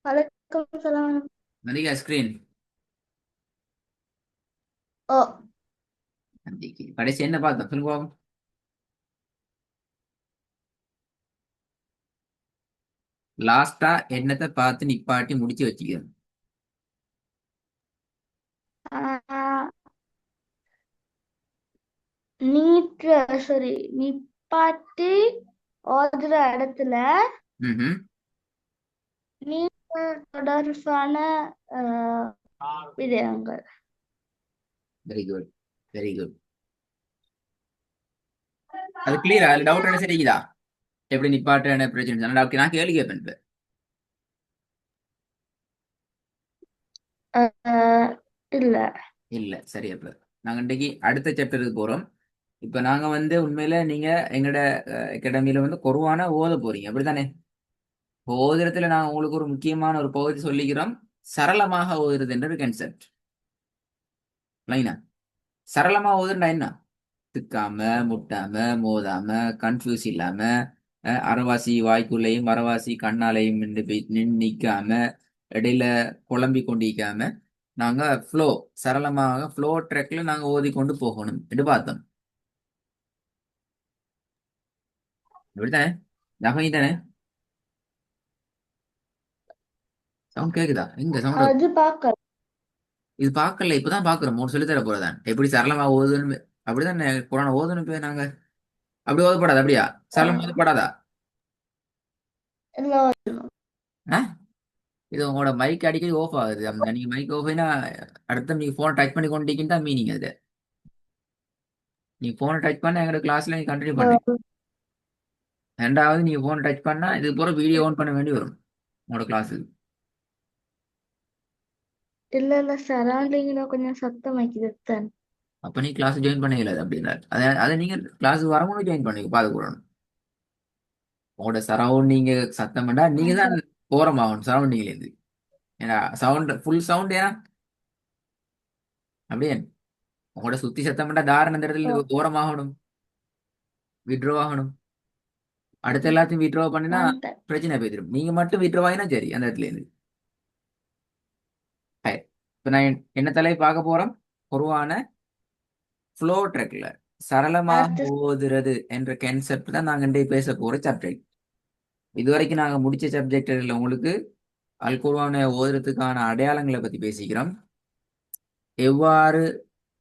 Waalaikumsalam. மதிகா screen Oh, நம்பிக்கை கடைசி என்ன பார்த்தோம் சொல்லுவோம். லாஸ்டா என்னத்தை பார்த்து நிப்பாட்டி முடிச்சு வச்சுக்கிறோம். ah, நீட்ற sorry நிப்பாட்டி ஓதுற இடத்துல ம். நீச்சல் தொடர்பான அஹ், விடயங்கள். Very good, very good. அது கிளியரா? அதுல டவுட் என்ன சரிக்குதா? எப்படி நிப்பாட்டு என்ன பிரச்சனை டாக்டர் நான் கேள்வி கேட்பேன் இப்ப. அஹ், இல்ல. இல்ல சரி. அப்ப நாங்க இன்றைக்கு அடுத்த சாப்டருக்கு போறோம். இப்ப நாங்க வந்து உண்மையில நீங்க எங்கட அகாடமியில வந்து குர்ஆனை ஓத போறீங்க அப்படித்தானே? இப்போ ஓதுறதுல நான் உங்களுக்கு ஒரு முக்கியமான ஒரு பகுதி சொல்லிக்கிறோம். சரளமாக ஓதுறது என்ற ஒரு கான்செப்ட். லைனா சரளமா ஓதுறா என்ன? திக்காம, முட்டாம, மோதாம, கன்ஃபியூஸ் இல்லாம, அரைவாசி வாய்க்குள்ளேயும் மரவாசி கண்ணாலையும் நிக்காம, இடையில குழம்பி கொண்டிருக்காம, நாங்க ஃப்ளோ சரளமாக ஃப்ளோ ட்ராக்ல நாங்க ஓதி கொண்டு போகணும் என்று பார்த்தோம். இப்படித்தானே? ஞாபகம் தானே? சவுண்ட் கேக்குதா? எங்க சவுண்ட்? அது பார்க்க இது பார்க்கல, இப்பதான் பாக்குறோம். மூணு சொல்லித்தர போறதான் எப்படி சரளமா ஓதுன்னு. அப்படிதான் குரான் ஓதுன்னு போய் நாங்க அப்படி ஓதப்படாது. அப்படியா? சரளமா அஹ், ஓதப்படாதா? இல்ல. ஆ? இது உங்களோட மைக் அடிக்கடி ஆஃப் ஆகுது. அந்த நீங்க மைக் ஆஃப் ஆயினா அடுத்த நீங்க போன் டச் பண்ணி கொண்டிருக்கின்னு தான் மீனிங் அது. நீங்க போனை டச் பண்ண எங்களோட கிளாஸ்ல நீங்க கண்டினியூ பண்ணு. அஹ், ரெண்டாவது நீங்க போன் டச் பண்ணா இது பூரா வீடியோ ஆன் பண்ண வேண்டி வரும் உங்களோட கிளாஸுக்கு. இல்ல இல்ல சரௌண்டிங்ல கொஞ்சம் சத்தம் வைக்கிறது. அப்ப நீ கிளாஸ் ஜாயின் பண்ண இயலாது அப்படின்னா அதை நீங்க கிளாஸுக்கு வரும்போது ஜாயின் பண்ணி பாத்துக்கூடணும். உங்களோட சரௌண்டிங் சத்தம் பண்ணா நீங்க தான் ஓரமாகணும் சரௌண்டிங்ல இருந்து. ஏன்னா சவுண்ட் ஃபுல் சவுண்ட் ஏன்னா அப்படியே உங்களோட சுத்தி சத்தம் பண்ணா தாரண இந்த இடத்துல ஓரமாகணும், விட்ரோ ஆகணும். அடுத்த எல்லாத்தையும் விட்ரோ பண்ணினா நான் பிரச்சனை போயிடும். நீங்க மட்டும் விட்ரோ ஆகினா சரி அந்த இடத்துல இருந்து. Right. இப்ப நான் என்ன தலையை பார்க்க போறோம்? குர்ஆன ஃப்ளோ ட்ராக்ல சரளமாக அடுத்து ஓதுறது என்ற கான்செப்ட் தான் நாங்க இன்றைக்கு பேச போற சப்ஜெக்ட். இதுவரைக்கும் நாங்க முடிச்ச சப்ஜெக்ட்ல உங்களுக்கு அல் குர்ஆனை ஓதுறதுக்கான அடையாளங்களை பத்தி பேசிக்கிறோம். எவ்வாறு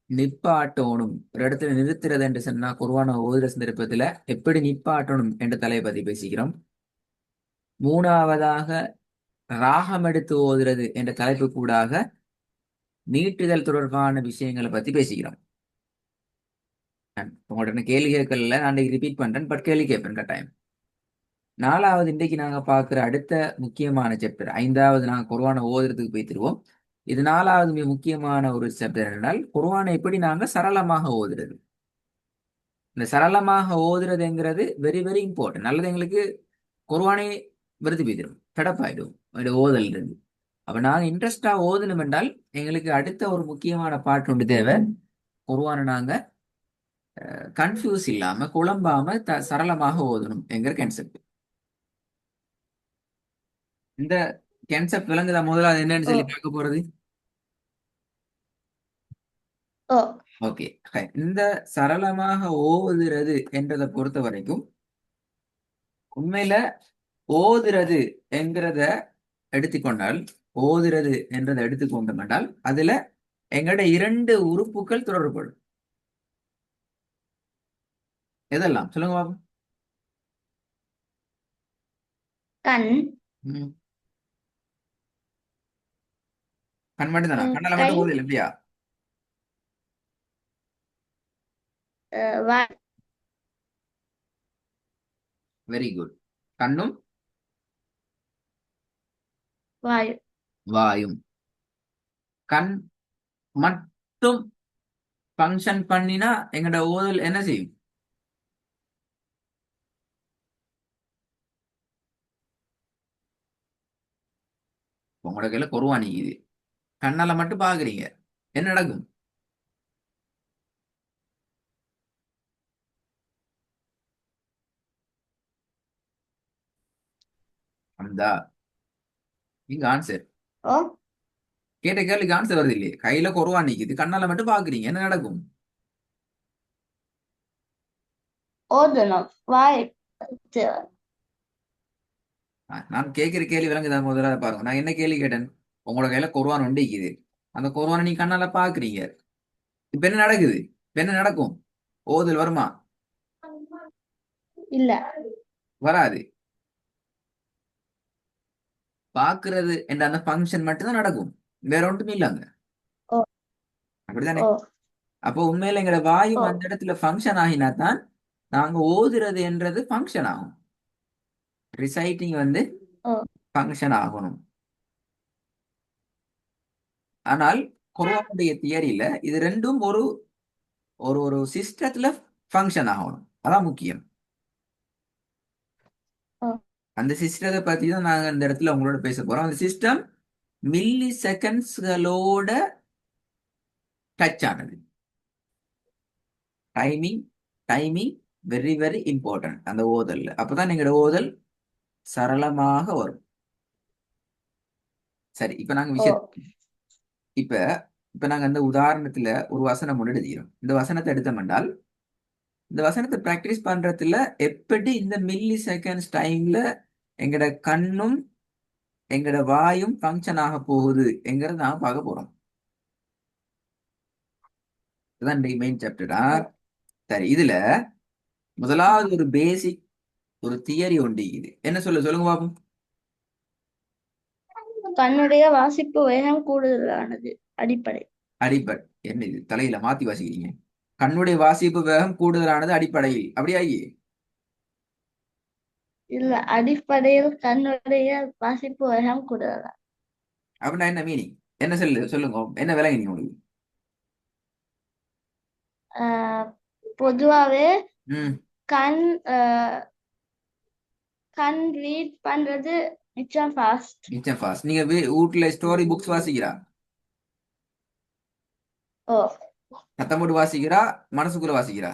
நிப்பாட்டணும், ஒரு இடத்துல நிறுத்துறது என்று சொன்னா குர்ஆனை ஓதுற சந்தர்ப்பத்துல எப்படி நிப்பாட்டணும் என்ற தலையை பத்தி பேசிக்கிறோம். மூணாவதாக ராகம் எடுத்து ஓதுறது என்ற தலைப்பு கூடாக நீட்டுதல் தொடர்பான விஷயங்களை பத்தி பேசிக்கிறோம். உங்கள்ட்ட நான் கேள்வி கேட்கல, நான் ரிப்பீட் பண்றேன், பட் கேள்வி கேட்பேன் கட்டாயம். நாலாவது இன்றைக்கு நாங்க பார்க்குற அடுத்த முக்கியமான சாப்டர், ஐந்தாவது நாங்க குர்ஆனை ஓதுறதுக்கு போய்த்திருவோம். இது நாலாவது மிக முக்கியமான ஒரு சாப்டர். என்றால் குர்ஆனை எப்படி நாங்க சரளமாக ஓதுறது. இந்த சரளமாக ஓதுறதுங்கிறது வெரி வெரி இம்பார்ட்டன்ட். நல்லது எங்களுக்கு குர்ஆனே விருது போய்த்திரும், ஃபெடப் ஓதல் இருந்து. அப்ப நாங்க இன்ட்ரெஸ்டா ஓதணும் என்றால் எங்களுக்கு அடுத்த ஒரு முக்கியமான பாட்டு ஒன்று தேவை. குர்ஆனை நாங்க கன்ஃபியூஸ் இல்லாம குழம்பாம சரளமாக ஓதணும் என்கிற கான்செப்ட். இந்த கான்செப்ட் விளங்குதா? முதல்ல அது என்னன்னு ஓ சொல்லி பார்க்க போறது. ஓ ஓகே. இந்த சரளமாக ஓதுறது என்றதை பொறுத்த வரைக்கும் உண்மையில ஓதுறது என்கிறத எடுத்துக்கொண்டால், ஓதுறது என்றதை எடுத்துக்கொண்டோம் என்றால் அதுல எங்களோட இரண்டு உறுப்புகள் தொடர்புபடும். எதெல்லாம் சொல்லுங்க பாப்போம். கண் ம். கண் மட்டும் தானா? கண்ணால கை மட்டும் ஓதுல இல்லையா? வாய் வெரி குட். கண்ணும் வாய் வாயும். கண் மட்டும் ஃபங்க்ஷன் பண்ணினா எங்கட ஓதல் என்ன செய்யும்? உங்களோட கையில குர்ஆன் இது, கண்ணால மட்டும் பாக்குறீங்க, என்ன நடக்கும்? அந்த இங்க ஆன்சர் ஓ கேட்ட கேள்விக்கு ஆன்சர் வருது இல்லையே, கையில குறவா நிக்குது, கண்ணால மட்டும் பாக்குறீங்க, என்ன நடக்கும்? ஓதணும் வாய் த- நான் கேட்கிற கேள்வி விளங்குதா? முதல்ல பாருங்க, நான் என்ன கேள்வி கேட்டேன்? உங்களோட கையில குர்ஆன் ஒன்று இருக்குது, அந்த குர்ஆனை நீ கண்ணால பாக்குறீங்க, இப்ப என்ன நடக்குது? இப்ப என்ன நடக்கும்? ஓதுல் வருமா? இல்ல வராது. பாக்குறது என்ற அந்த ஃபங்க்ஷன் மட்டும்தான் நடக்கும், வேற ஒன்றுமே இல்லைங்க. ஓ அப்படித்தானே? ஓ அப்போ உண்மையில எங்களோட வாயும் ஓ அந்த இடத்துல ஃபங்க்ஷன் ஆகினா தான் நாங்க ஓதுறது என்றது ஃபங்க்ஷன் ஆகும். ரிசைட்டிங் வந்து ஓ ஃபங்க்ஷன் ஆகணும். ஆனால் குர்ஆனுடைய தியரியில இது ரெண்டும் ஒரு ஒரு ஒரு சிஸ்டத்துல ஃபங்க்ஷன் ஆகணும், அதான் முக்கியம். ஓ அந்த சிஸ்டத்தை பத்தி தான் நாங்க இந்த இடத்துல உங்களோட பேச போறோம். அந்த சிஸ்டம் மில்லி செகண்ட்ஸ்களோட டச் ஆனது. Timing timing very very important அந்த ஓதல்ல, அப்பதான் எங்களோட ஓதல் சரளமாக வரும். சரி, இப்ப நாங்க ஓ விஷயம், இப்ப இப்ப நாங்க அந்த உதாரணத்துல ஒரு வசனம் ஒன்று எழுதுகிறோம். இந்த வசனத்தை எடுத்தோம் என்றால், இந்த வசனத்தை பிராக்டிஸ் பண்றதுல எப்படி இந்த மில்லி செகண்ட்ஸ் டைம்ல எங்கட கண்ணும் எங்கட வாயும் ஃபங்க்ஷன் ஆக போகுது என்கிறத நான் பார்க்க போறோம். இதுதான் இந்த மெயின் சாப்டரா. ஓ சரி, இதுல முதலாவது ஒரு பேசிக் ஒரு தியரி ஒன்று இது, என்ன சொல்லுங்க பாப்போம். கண்ணுடைய வாசிப்பு வேகம் கூடுதலானது அடிப்படை. அடிப்படை என்ன இது, தலையில மாத்தி வாசிக்கிறீங்க? கண்ணுடைய வாசிப்பு வேகம் கூடுதலானது அடிப்படையில், அப்படியா? இல்ல அடிப்படையில் கண்ணுடைய வாசிப்பு வேகம் கூடுதலானது. அப்படின்னா என்ன மீனிங்? என்ன சொல்லுங்க, என்ன விளங்கினீங்க உங்களுக்கு? ஆஹ் பொதுவாவே ம். கண் ஆஹ் கண் ரீட் பண்றது மிச்சம் ஃபாஸ்ட். மிச்சம் ஃபாஸ்ட். நீங்க வீட்ல ஸ்டோரி புக்ஸ் வாசிக்கிறா? ஓ சத்தம் போட்டு வாசிக்கிறா, மனசுக்குள்ள வாசிக்கிறா?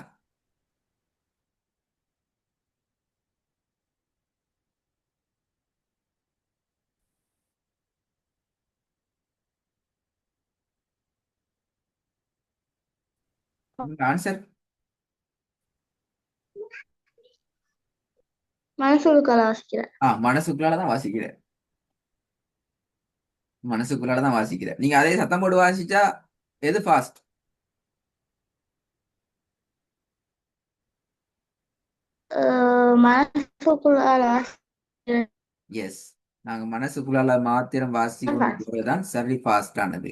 ஆன்சர். மனசுக்குள்ள வாசிக்கிறேன். மனசுக்குள்ளாலதான் வாசிக்கிறேன். மனசுக்குள்ளாலதான் வாசிக்கிறேன். நீங்க அதே சத்தம் போட்டு வாசிச்சா எது ஃபாஸ்ட்? மனசுக்குள்ள வாசிக்கிறேன். எஸ், நாங்க மனசுக்குள்ளால மாத்திரம் வாசி கொண்டு போறதுதான் சரி ஃபாஸ்ட் ஆனது.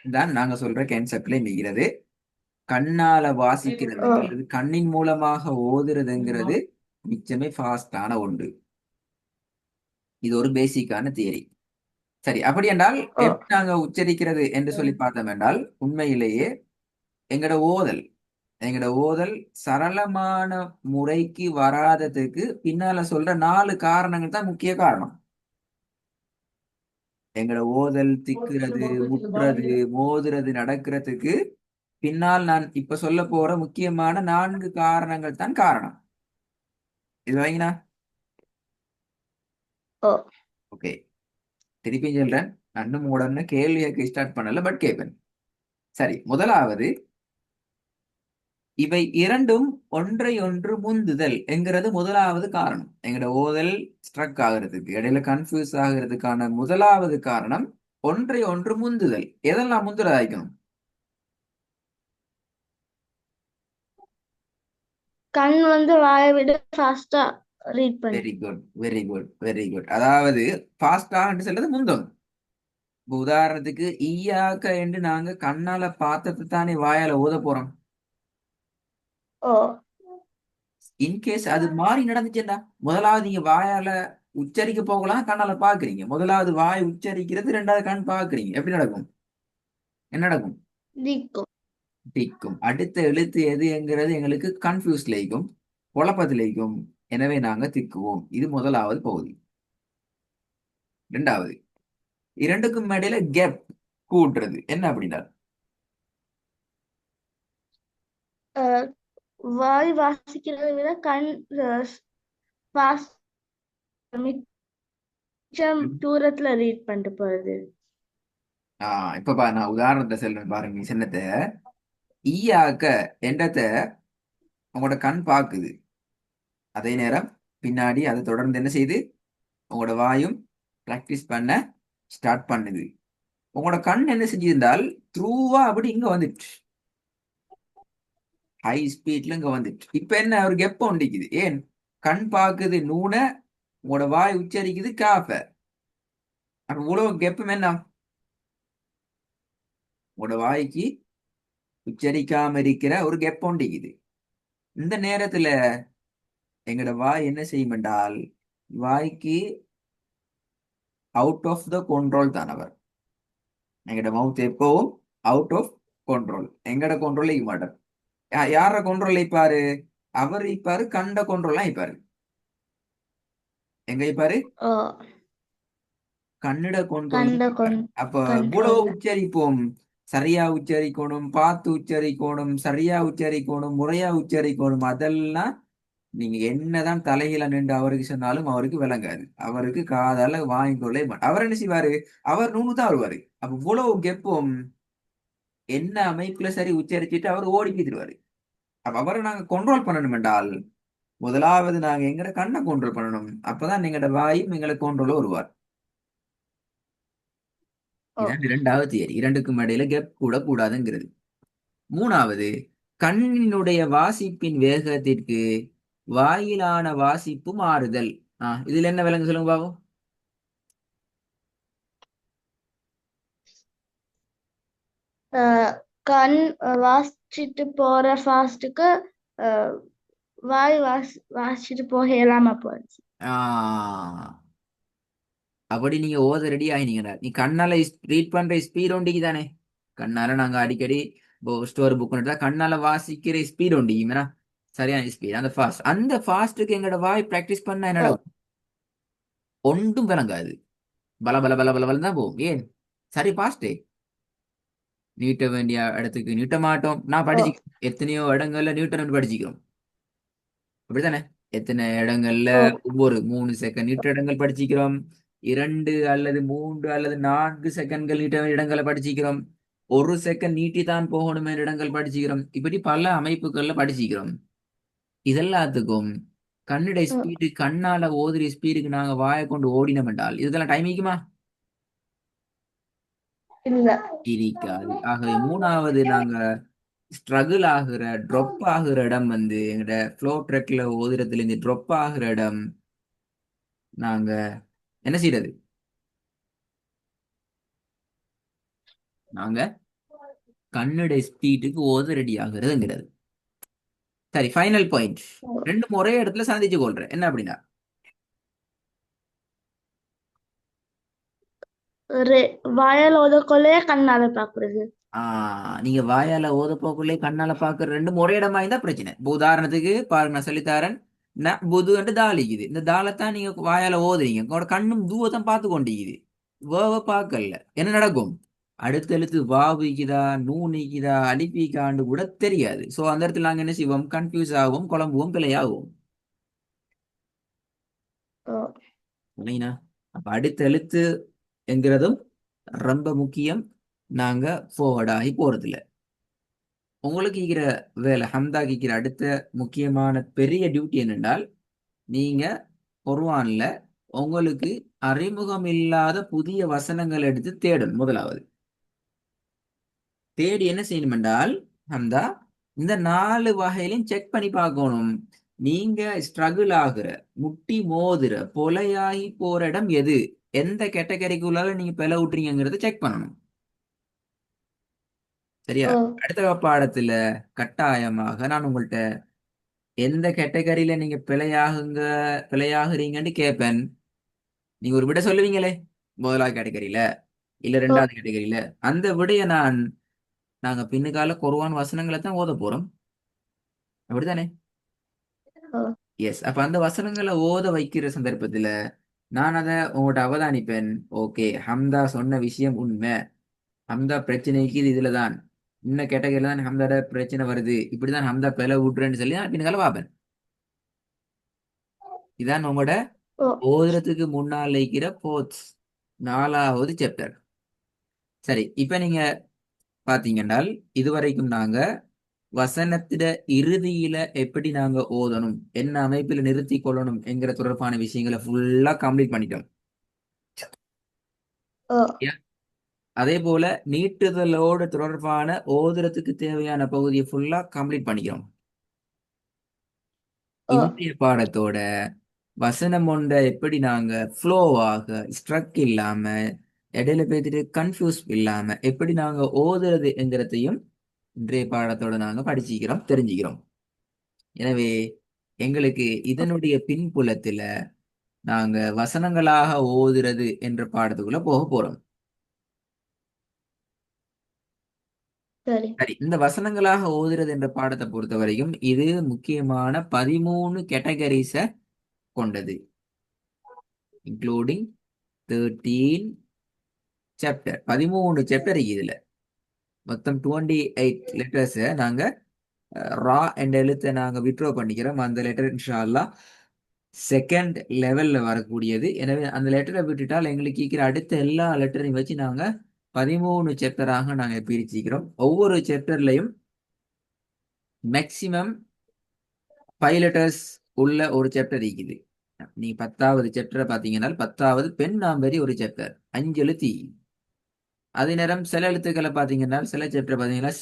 தான் நாங்க சொல்ற கான்செப்ட்ல மிகிறது. கண்ணால வாசிக்கிறது ஓ அல்லது கண்ணின் மூலமாக ஓதுறதுங்கிறது மிச்சமே ஃபாஸ்டான ஒன்று. இது ஒரு பேசிக்கான தியரி. சரி, அப்படி என்றால் ஓ எப்படி நாங்க உச்சரிக்கிறது என்று சொல்லி பார்த்தோம் என்றால், உண்மையிலேயே எங்கட ஓதல் எங்கட ஓதல் சரளமான முறைக்கு வராததுக்கு பின்னால சொல்ற 4 காரணங்கள் தான் முக்கிய காரணம். எங்கட ஓதல் திக்குறது, முட்டுறது, மோதுறது நடக்கிறதுக்கு பின்னால் நான் இப்ப சொல்ல போற முக்கியமான 4 காரணங்கள் தான் காரணம். இது வைங்கண்ணா. ஓ ஓகே, திருப்பி சொல்றேன். நான் இன்னும் உடனே கேள்வி கேட்க ஸ்டார்ட் பண்ணல, பட் கேட்பேன். சரி, முதலாவது, இவை இரண்டும் ஒன்றை ஒன்று முந்துதல் என்கிறது முதலாவது காரணம். எங்களோட ஓதல் ஸ்ட்ரக் ஆகிறதுக்கு, இடையில கன்ஃபியூஸ் ஆகிறதுக்கான முதலாவது காரணம் ஒன்றை ஒன்று முந்துதல். எதெல்லாம் முந்துறதாய்க்கணும்? கண் வந்து வாயை விட ஃபாஸ்டா ரீட் பண்ணு. Very good, very good, very good. அதாவது ஃபாஸ்டா சொல்றது முந்தும். இப்ப உதாரணத்துக்கு ஈயாக்க என்று நாங்க கண்ணால பார்த்தது தானே வாயால ஓத போறோம். ஓ இன்கேஸ் அது மாறி நடந்துச்சுன்னா, முதலாவது நீங்க வாயால உச்சரிக்க போகலாம், கண்ணால பாக்குறீங்க. முதலாவது வாய் உச்சரிக்கிறது, ரெண்டாவது கண் பாக்குறீங்க. எப்படி நடக்கும்? என்ன நடக்கும்? திக்கும். டிக்கும். அடுத்த எழுத்து எது என்கிறது எங்களுக்கு கன்ஃபியூஸ்லேயும் குழப்பத்திலேயும். எனவே நாங்க திக்குவோம். இது முதலாவது பகுதி. இரண்டாவது, இரண்டுக்கும் இடையில கேப் கூட்டுறது என்ன அப்படின்னா, அஹ் வாய் வாசிக்கிறதை விட கண் ஃபாஸ்ட் கொஞ்சம் தூரத்துல ரீட் பண்ணிட்டு போறது. இப்ப நான் உதாரணத்தை சொல்றேன் பாருங்க சின்னத்தை. ஈயாக்க என்றத உங்களோட கண் பாக்குது. அதே நேரம் பின்னாடி அதை தொடர்ந்து என்ன செய்யுது, உங்களோட வாயும் பிராக்டிஸ் பண்ண ஸ்டார்ட் பண்ணுது. உங்களோட கண் என்ன செஞ்சிருந்தால் த்ரூவா அப்படி இங்க வந்துட்டு ஹை ஸ்பீட்ல இங்க வந்துட்டு இப்ப என்ன ஒரு கெப்ப ஒண்டிக்குது. ஏன்? கண் பாக்குது நூனை, உங்களோட வாய் உச்சரிக்குது காஃப. அப்ப இவ்வளவு கெப்பம் என்ன? உங்களோட வாய்க்கு உச்சரிக்காம இருக்கிற ஒரு கெப்ப ஒண்டிக்குது. இந்த நேரத்துல எங்களோட வாய் என்ன செய்யும் என்றால், வாய்க்கு அவுட் ஆஃப் த கண்ட்ரோல் தான் அவர். எங்கட மவுத் எப்பவும் அவுட் ஆஃப் கண்ட்ரோல். எங்கட கண்ட்ரோல் இருக்க மாட்டார். யார கண்ட்ரோல் இப்பாரு? அவர் இப்பாரு கண்ட கண்ட்ரோல்லாம் இப்பாரு. எங்க இப்பாரு? ஓ, கண்ணிட கண்ட்ரோல் கண்ட இப்பாரு. அப்ப இவ்வளவு கண்ட்ரோல்ல. உச்சரிப்போம். சரியா உச்சரிக்கணும், பார்த்து உச்சரிக்கணும், சரியா உச்சரிக்கணும், முறையா உச்சரிக்கணும். அதெல்லாம் நீங்க என்னதான் தலையில நின்று அவருக்கு சொன்னாலும் அவருக்கு விளங்காது. அவருக்கு காதால வாங்கிக்கொள்ளே மாட்டார். அவர் என்ன செய்வாரு? அவர் நூறு தான் வருவாரு. அப்ப இவ்வளவு கெப்போம் என்ன அமைப்புல சரி உச்சரிச்சுட்டு அவர் ஓடிக்கு தருவாரு. அப்ப அவரை நாங்க கண்ட்ரோல் பண்ணணும் என்றால் முதலாவது நாங்க எங்கட கண்ணை கண்ட்ரோல் பண்ணணும். அப்பதான் எங்கட வாயும் எங்களை கண்ட்ரோல வருவார். ஓ, இதான் இரண்டாவது தியரி. இரண்டுக்கும் இடையில கெப் கூட கூடாதுங்கிறது. மூணாவது, கண்ணினுடைய வாசிப்பின் வேகத்திற்கு வாயிலான வாசிப்பு மாறுதல். இதுல என்ன விளங்க சொல்லுங்க பாவம். கண் வாசிச்சுட்டு போற ஃபாஸ்ட்டுக்கு வாய் வாசிச்சுட்டு போக இயலாம போயிடுச்சு. ஆஹ் அப்படி நீங்க ஓத ரெடி ஆயினீங்கடா. நீ கண்ணால ரீட் பண்ற ஸ்பீட் ஒண்டிக்கு தானே. கண்ணால நாங்க அடிக்கடி இப்போ ஸ்டோர் புக் பண்ணிட்டா கண்ணால வாசிக்கிற ஸ்பீட் ஒண்டிக்குமேனா, சரியான ஸ்பீட் அந்த ஃபாஸ்ட். அந்த ஃபாஸ்ட்டுக்கு எங்களோட வாய் பிராக்டிஸ் பண்ண ஓ, என்னடா ஒன்றும் விளங்காது. பல பல பல பல பல தான் போகும். ஏன்? சரி ஃபாஸ்டே நீட்ட வேண்டிய இடத்துக்கு நீட்ட மாட்டோம். நான் ஓ, படிச்சு எத்தனையோ இடங்கள்ல நியூட்டன் படிச்சுக்கிறோம். அப்படித்தானே? எத்தனை இடங்கள்ல ஓ, ஒவ்வொரு 3 செகண்ட் நீட்ட இடங்கள் படிச்சுக்கிறோம். 2 அல்லது 3 அல்லது 4 செகண்ட்கள் நீட்ட வேண்டிய இடங்களை படிச்சுக்கிறோம். 1 செகண்ட் நீட்டி தான் போகணும் என்ற இடங்கள் படிச்சுக்கிறோம். இப்படி பல அமைப்புகள்ல படிச்சுக்கிறோம். இதெல்லாத்துக்கும் கண்ணுடைய ஓ, ஸ்பீடு, கண்ணால ஓதுற ஸ்பீடுக்கு நாங்க வாயை கொண்டு ஓடினோம் என்றால் இதெல்லாம் டைம் ஆகுமா? இல்ல. இருக்காது. ஆகவே மூணாவது நாங்க ஸ்ட்ரகிள் ஆகுற ட்ரொப் ஆகுற இடம் எங்கட ஃப்ளோ ட்ரெக்ல ஓதுறதுல இருந்து ட்ரொப் ஆகுற இடம். நாங்க என்ன செய்யறது? நாங்க கண்ணுடைய ஸ்பீடுக்கு ஓத ரெடி ஆகுறதுங்கிறது. சரி, ஃபைனல் பாயிண்ட். ஓ, ரெண்டும் ஒரே இடத்துல சந்திச்சு கொள்றேன். என்ன அப்படின்னா, வாயால் ஓதக்கொள்ளையே கண்ணால பாக்குறது. நீங்க வாயால ஓத போக்குள்ளே கண்ணால பாக்குற ரெண்டும் ஒரே இடமா இருந்தா பிரச்சனை. இப்ப உதாரணத்துக்கு பாருங்க, நான் சொல்லித்தாரன். புது தாளிக்குது. இந்த தாளைத்தான் நீங்க வாயால ஓதுறீங்க. உங்களோட கண்ணும் தூவத்தான் பார்த்து கொண்டிருக்குது. வேவ பார்க்கல. என்ன நடக்கும்? அடுத்த எழுத்து வாவிக்குதா, நூ நீக்குதா, அடிப்பிக்காண்டு கூட தெரியாது. சோ அந்த இடத்துல நாங்க என்ன செய்வோம்? கன்ஃபியூஸ் ஆகும், குழம்புவோம், பிழையாகும். ஓ, இல்லைங்களா? அப்ப அடுத்த எழுத்து என்கிறதும் ரொம்ப முக்கியம். நாங்க forward ஆகி போறதில்ல. உங்களுக்கு இருக்கிற வேலை, ஹம்தாக்கு இருக்கிற அடுத்த முக்கியமான பெரிய டியூட்டி என்னென்றால், நீங்க குர்ஆன்ல உங்களுக்கு அறிமுகம் இல்லாத புதிய வசனங்கள் எடுத்து தேடணும். முதலாவது தேடி என்ன செய்யணும் என்றால், ஹம்தா இந்த 4 வகையிலையும் செக் பண்ணி பார்க்கணும். நீங்க ஸ்ட்ரகிள் ஆகுற, முட்டி மோதுற, பொலையாகி போற இடம் எது, எந்த கேட்டகரிக்குள்ளால நீங்க பிழை விட்டுறீங்கிறத செக் பண்ணணும். சரியா? ஓ, அடுத்த பாடத்துல கட்டாயமாக நான் உங்கள்ட்ட எந்த கேட்டகரியில நீங்க பிழையாகுறீங்கன்னு கேட்பேன். நீங்க ஒரு விடை சொல்லுவீங்களே, முதலாவது கேட்டகரியில இல்ல ஓ, ரெண்டாவது கேட்டகரியில, அந்த விடைய நாங்க பின்னுக்கால குர்ஆன் வசனங்களை தான் ஓத போறோம். அப்படித்தானே? ஓ, எஸ். அப்ப அந்த வசனங்களை ஓத வைக்கிற சந்தர்ப்பத்துல நான் அதை உங்கள்கிட்ட அவதானிப்பேன். ஓகே, ஹம்தா சொன்ன விஷயம் உண்மை. ஹம்தா பிரச்சனைக்கு இது இதுலதான், இன்ன கேட்டகரியில தான் ஹம்தாட பிரச்சனை வருது, இப்படிதான் ஹம்தா பிழை விட்டுறேன்னு சொல்லி நான் பின்னுக்கால பார்ப்பேன். இதான் உங்களோட ஓ. ஓதுறதுக்கு முன்னால் இருக்கிற போர்ட்ஸ் 4வது சாப்டர். சரி, இப்ப நீங்க பாத்தீங்கன்னா இதுவரைக்கும் நாங்க வசனத்திட இறுதியில எப்படி நாங்க ஓதணும், என்ன அமைப்பில் நிறுத்தி கொள்ளணும் என்கிற தொடர்பான விஷயங்களை ஃபுல்லா கம்ப்ளீட் பண்ணிட்டோம். ஓ. Yeah. அதே போல நீட்டுதலோடு தொடர்பான ஓதுறதுக்கு தேவையான பகுதியை ஃபுல்லா கம்ப்ளீட் பண்ணிக்கிறோம். ஓ. இன்றைய பாடத்தோட வசனம் ஒன்றை எப்படி நாங்க ஃப்ளோவாக ஸ்ட்ரக் இல்லாம இடையில பேத்துட்டு கன்ஃபியூஸ் இல்லாம எப்படி நாங்க ஓதுறது என்கிறதையும் இன்றைய பாடத்தோட நாங்க படிச்சுக்கிறோம், தெரிஞ்சுக்கிறோம். எனவே எங்களுக்கு இதனுடைய பின்புலத்துல நாங்க வசனங்களாக ஓதுறது என்ற பாடத்துக்குள்ள போக போறோம். சரி. சரி, இந்த வசனங்களாக ஓதுறது என்ற பாடத்தை பொறுத்த வரைக்கும் இது முக்கியமான 13 கேட்டகரிஸ கொண்டது, இன்க்ளூடிங் 13 சாப்டர். 13 சாப்டர் இதுல மொத்தம் 28 லெட்டர்ஸை நாங்க ரா என்ற எழுத்தை நாங்க விட்ரோ பண்ணிக்கிறோம். அந்த லெட்டர் இன்ஷா அல்லாஹ் செகண்ட் லெவல்ல வரக்கூடியது. எனவே அந்த லெட்டரை விட்டுட்டால் எங்களுக்கு இருக்கிற அடுத்த எல்லா லெட்டரையும் வச்சு நாங்க 13 சாப்டராக நாங்க பிரிச்சுக்கிறோம். ஒவ்வொரு சாப்டர்லையும் மேக்சிமம் 5 லெட்டர்ஸ் உள்ள ஒரு சாப்டர் இருக்குது. நீ 10வது சாப்டரை பார்த்தீங்கன்னா 10வது பெண் நாம்பரி ஒரு சாப்டர் 5 எழுத்து. அதே நேரம் சில எழுத்துக்களை பார்த்தீங்கன்னா சில சாப்டர் பார்த்தீங்கன்னா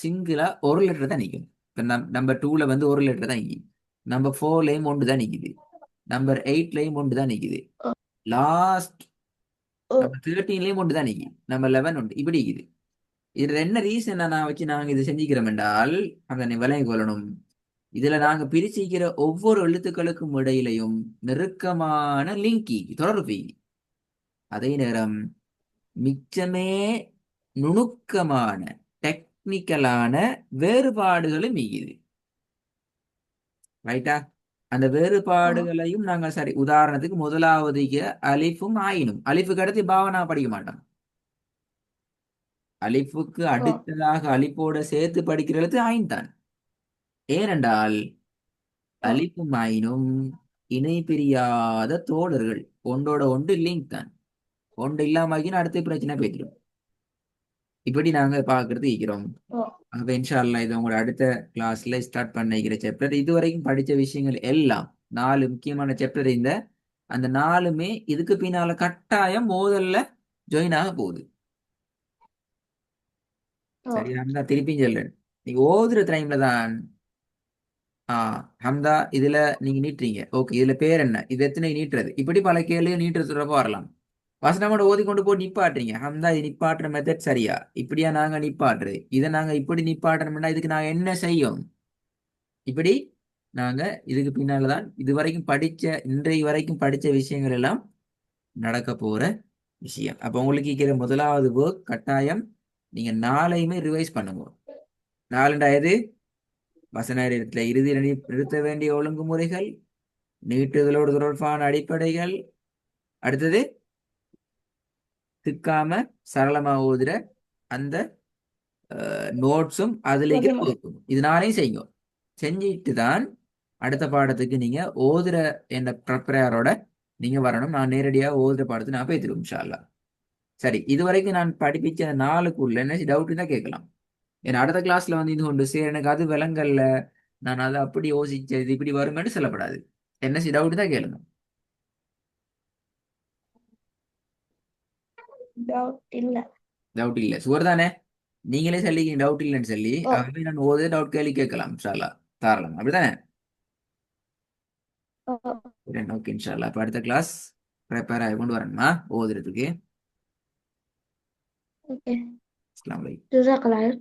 சிங்கிளா ஒரு லெட்டர் தான் நிற்கும். இப்போ நம்பர் 2ல வந்து ஒரு லெட்டர் தான் நிற்குது. நம்பர் 4லையும் ஒன்று தான் நிற்குது. நம்பர் 8லையும் ஒன்று தான் நிற்குது. ஓ. லாஸ்ட் ஓ. நம்பர் 13லையும் ஒன்று தான் நிற்குது. நம்பர் 11 ஒன்று இப்படி இருக்குது. இதுல என்ன ரீசன் நான் வச்சு நாங்க இது செஞ்சுக்கிறோம் என்றால் அதை நீ விளங்கி கொள்ளணும். இதுல நாங்க பிரிச்சுக்கிற ஒவ்வொரு எழுத்துக்களுக்கும் இடையிலையும் நெருக்கமான லிங்கி தொடர்பு. அதே நேரம் மிச்சமே நுணுக்கமான டெக்னிக்கலான வேறுபாடுகளும் மிகுது. ரைட்டா? அந்த ஓ. வேறுபாடுகளையும் நாங்க சரி உதாரணத்துக்கு முதலாவது அலிஃபும் ஆயினும் அலிஃபுக்கு அடுத்து பாவனா படிக்க மாட்டோம். அலிஃபுக்கு ஓ. அடுத்ததாக அலிஃபோட சேர்த்து படிக்கிற எழுத்து ஆயின் தான். ஏனென்றால் ஓ. அலிஃபும் ஆயினும் இணை பிரியாத தோழர்கள், ஒன்றோட ஒன்று லிங்க் தான். ஒன்று இல்லாம அடுத்த பிரச்சனை போய்த்திடும். இப்படி நாங்க பார்க்கறது இருக்கிறோம். ஓ. அப்ப இன்ஷா அல்லாஹ் இது உங்களோட அடுத்த கிளாஸ்ல ஸ்டார்ட் பண்ணிக்கிற சாப்டர். இதுவரைக்கும் படிச்ச விஷயங்கள் எல்லாம் 4 முக்கியமான சாப்டர். அந்த 4மே இதுக்கு பின்னால கட்டாயம் மோதல்ல ஜாயின் ஆக போகுது. ஓ. சரியா? நான் திருப்பியும் சொல்றேன், நீங்க ஓதுற டைம்ல தான் ஹம்தா இதுல நீங்க நீட்டுறீங்க, ஓகே இதுல பேர் என்ன, இது எத்தனை நீட்டுறது, இப்படி பல கேள்விகள் நீட்டுறதுறப்ப வரலாம். வசனமோட ஓதி கொண்டு போய் நிப்பாட்டுறீங்க, ஹம்தா இது நிப்பாட்டுற மெத்தட் சரியா, இப்படியா நாங்க நிப்பாட்டுறது, இதை நாங்க இப்படி நிப்பாட்டணும்னா இதுக்கு நாங்க என்ன செய்யும், இப்படி நாங்க இதுக்கு பின்னால்தான் இதுவரைக்கும் படிச்ச இன்றைய வரைக்கும் படிச்ச விஷயங்கள் எல்லாம் நடக்க போற விஷயம். அப்ப உங்களுக்கு இருக்கிற முதலாவது ஒர்க் கட்டாயம் நீங்க நாளையுமே ரிவைஸ் பண்ணுங்க. நாலுண்டாயது வசன இடத்துல இறுதியில் நிறுத்த வேண்டிய ஒழுங்குமுறைகள், நீட்டுதலோடு தொடர்பான அடிப்படைகள், அடுத்தது திக்காம சரளமா ஓதுற அந்த நோட்ஸும் அதுல இருக்கிற பதிமூணு. வகுப்பும், இது நாளையும் செய்யுங்க. செஞ்சுட்டு தான் அடுத்த பாடத்துக்கு நீங்க ஓதுற என்ற ப்ரிப்பேரோட நீங்க வரணும். நான் நேரடியா ஓதுற பாடத்தை நான் பேசிடுவோம் இன்ஷா அல்லாஹ். சரி, இதுவரைக்கும் நான் படிப்பிச்ச 4க்குள்ள என்ன டவுட் தான் கேட்கலாம். ஏன்னா அடுத்த கிளாஸ்ல வந்து இது கொண்டு சரி எனக்கு அது விலங்கல்ல, நான் அதை அப்படி யோசிச்சது இப்படி வருமென்னு சொல்லப்படாது. என்ன டவுட் தான் கேளுங்க. டவுட் இல்ல. டவுட் இல்ல சுவர் தானே? நீங்களே சொல்லிக்கிங்க டவுட் இல்லைன்னு சொல்லி, ஓ. ஆகவே நான் ஓது டவுட் கேள்வி கேட்கலாம் இன்ஷா அல்லாஹ். தாராளம் அப்படித்தானே? ஓ. ஓகே இன்ஷா அல்லாஹ். அப்ப அடுத்த கிளாஸ் ப்ரிப்பேர் ஆகி கொண்டு வரணுமா ஓதுறதுக்கு? ஓகே. அஸ்ஸலாமு அலைக்கும். ஜஸாக்கல்லாஹ்.